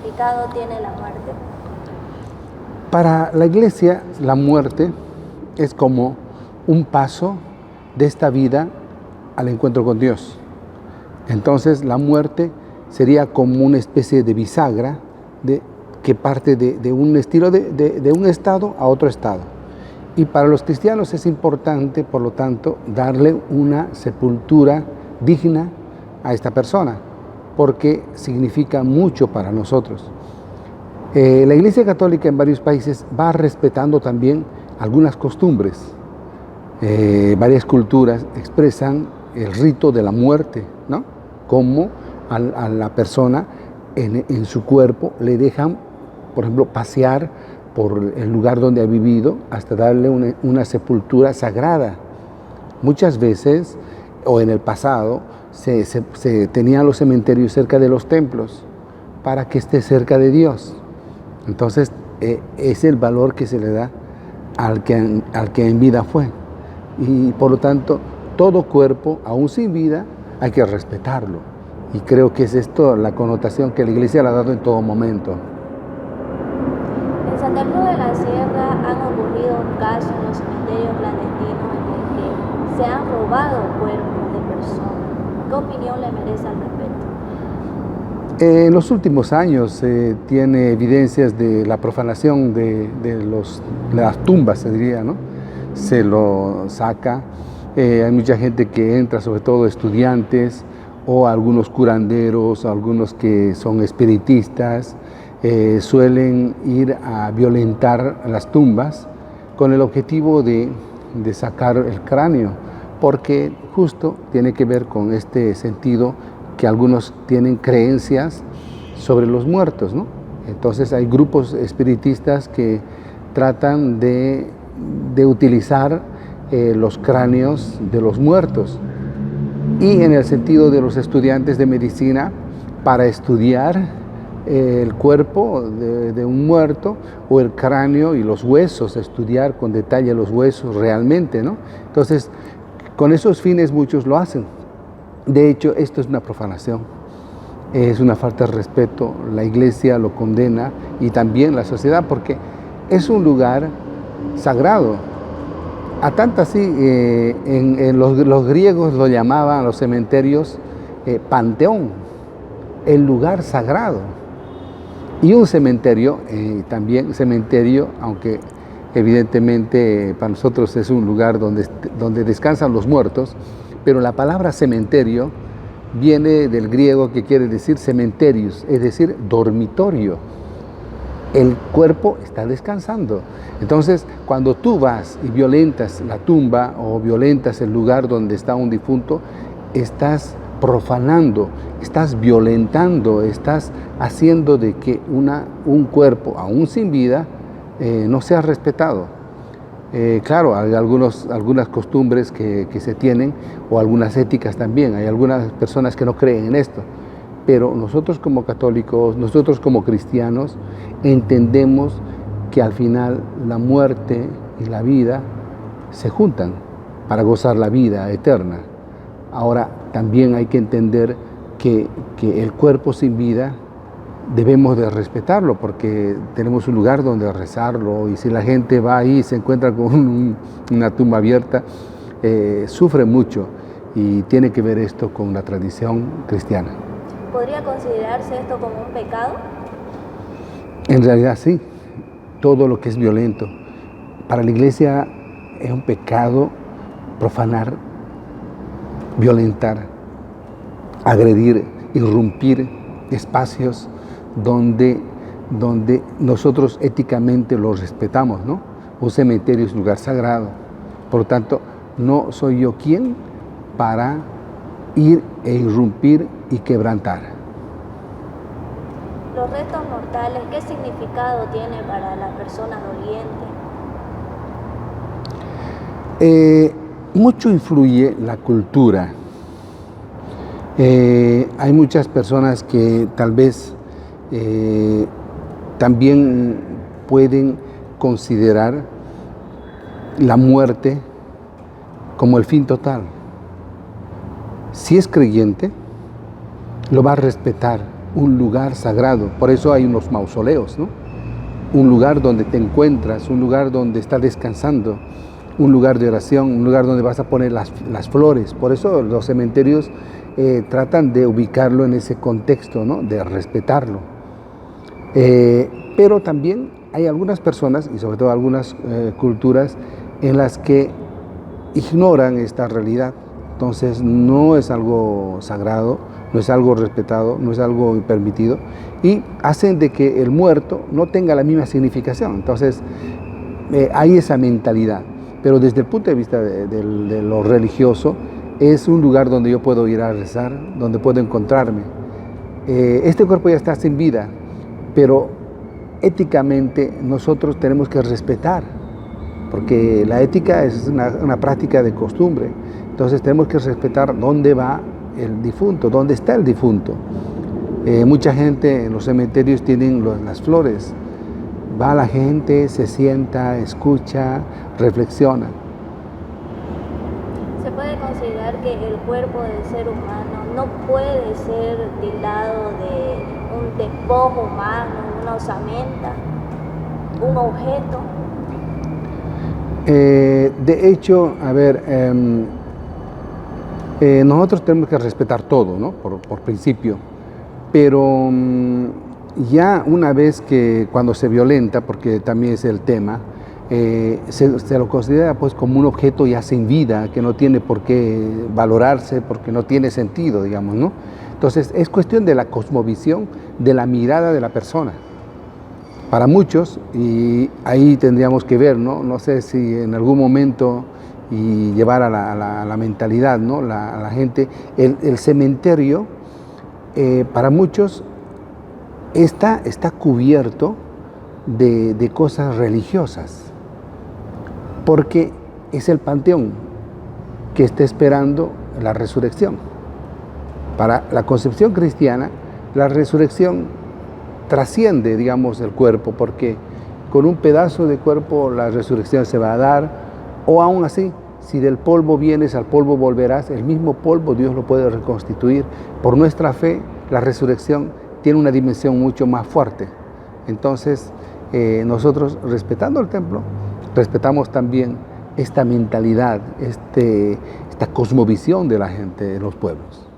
significado tiene la muerte? Para la Iglesia, la muerte es como un paso de esta vida al encuentro con Dios. Entonces, la muerte sería como una especie de bisagra que parte de un estilo de un estado a otro estado. Y para los cristianos es importante, por lo tanto, darle una sepultura digna a esta persona, porque significa mucho para nosotros. La Iglesia Católica en varios países va respetando también algunas costumbres. Varias culturas expresan el rito de la muerte, ¿no? Como a la persona en su cuerpo le dejan, por ejemplo, pasear por el lugar donde ha vivido hasta darle una sepultura sagrada. Muchas veces, o en el pasado, se tenían los cementerios cerca de los templos para que esté cerca de Dios. Entonces, es el valor que se le da al que en vida fue. Y por lo tanto, todo cuerpo, aún sin vida, hay que respetarlo. Y creo que es esto la connotación que la Iglesia le ha dado en todo momento. En Santa Cruz de la Sierra han ocurrido casos en los cementerios clandestinos en el que se han robado cuerpos de personas. ¿Qué opinión le merece al respecto? En los últimos años se tiene evidencias de la profanación de las tumbas, se diría, ¿no? Se lo saca. Hay mucha gente que entra, sobre todo estudiantes o algunos curanderos, algunos que son espiritistas, suelen ir a violentar las tumbas con el objetivo de sacar el cráneo, porque justo tiene que ver con este sentido que algunos tienen creencias sobre los muertos, ¿no? Entonces hay grupos espiritistas que tratan de utilizar los cráneos de los muertos, y en el sentido de los estudiantes de medicina para estudiar el cuerpo de un muerto o el cráneo y los huesos, estudiar con detalle los huesos realmente, ¿no? Entonces, con esos fines muchos lo hacen. De hecho, esto es una profanación, es una falta de respeto. La Iglesia lo condena y también la sociedad, porque es un lugar sagrado. A tanto así, los griegos lo llamaban los cementerios panteón, el lugar sagrado. Y un cementerio, también cementerio, aunque evidentemente para nosotros es un lugar donde descansan los muertos, pero la palabra cementerio viene del griego que quiere decir cementerius, es decir, dormitorio. El cuerpo está descansando. Entonces, cuando tú vas y violentas la tumba o violentas el lugar donde está un difunto, estás profanando, estás violentando, estás haciendo de que un cuerpo, aún sin vida, no sea respetado. Claro, hay algunas costumbres que se tienen, o algunas éticas también. Hay algunas personas que no creen en esto. Pero nosotros como católicos, nosotros como cristianos, entendemos que al final la muerte y la vida se juntan para gozar la vida eterna. Ahora, también hay que entender que el cuerpo sin vida debemos de respetarlo, porque tenemos un lugar donde rezarlo, y si la gente va ahí y se encuentra con una tumba abierta, sufre mucho, y tiene que ver esto con la tradición cristiana. ¿Podría considerarse esto como un pecado? En realidad sí, todo lo que es violento. Para la Iglesia es un pecado profanar, violentar, agredir, irrumpir espacios donde nosotros éticamente los respetamos, ¿no? Un cementerio es un lugar sagrado. Por lo tanto, no soy yo quien para ir e irrumpir y quebrantar. Los restos mortales, ¿qué significado tiene para la persona doliente? Mucho influye la cultura. Hay muchas personas que tal vez también pueden considerar la muerte como el fin total. Si es creyente, lo va a respetar un lugar sagrado. Por eso hay unos mausoleos, ¿no? Un lugar donde te encuentras, un lugar donde estás descansando, un lugar de oración, un lugar donde vas a poner las flores. Por eso los cementerios tratan de ubicarlo en ese contexto, ¿no? De respetarlo. Pero también hay algunas personas, y sobre todo algunas culturas, en las que ignoran esta realidad. Entonces no es algo sagrado, no es algo respetado, no es algo permitido, y hacen de que el muerto no tenga la misma significación. Entonces hay esa mentalidad, pero desde el punto de vista de lo religioso, es un lugar donde yo puedo ir a rezar, donde puedo encontrarme. Este cuerpo ya está sin vida, pero éticamente nosotros tenemos que respetar, porque la ética es una práctica de costumbre. Entonces tenemos que respetar dónde va el difunto, dónde está el difunto. Mucha gente en los cementerios tienen las flores. Va la gente, se sienta, escucha, reflexiona. Se puede considerar que el cuerpo del ser humano no puede ser tildado de un despojo humano, una osamenta, un objeto. De hecho, a ver, nosotros tenemos que respetar todo, ¿no? Por principio, pero ya una vez que cuando se violenta, porque también es el tema, se lo considera pues como un objeto ya sin vida, que no tiene por qué valorarse, porque no tiene sentido, digamos, ¿no? Entonces es cuestión de la cosmovisión, de la mirada de la persona. Para muchos, y ahí tendríamos que ver, ¿no? No sé si en algún momento y llevar a la mentalidad, ¿no? La gente, el cementerio, para muchos está cubierto de cosas religiosas, porque es el panteón que está esperando la resurrección. Para la concepción cristiana, la resurrección trasciende, digamos, el cuerpo, porque con un pedazo de cuerpo la resurrección se va a dar, o aún así, si del polvo vienes, al polvo volverás, el mismo polvo Dios lo puede reconstituir. Por nuestra fe, la resurrección tiene una dimensión mucho más fuerte. Entonces, nosotros, respetando el templo, respetamos también esta mentalidad, esta cosmovisión de la gente de los pueblos.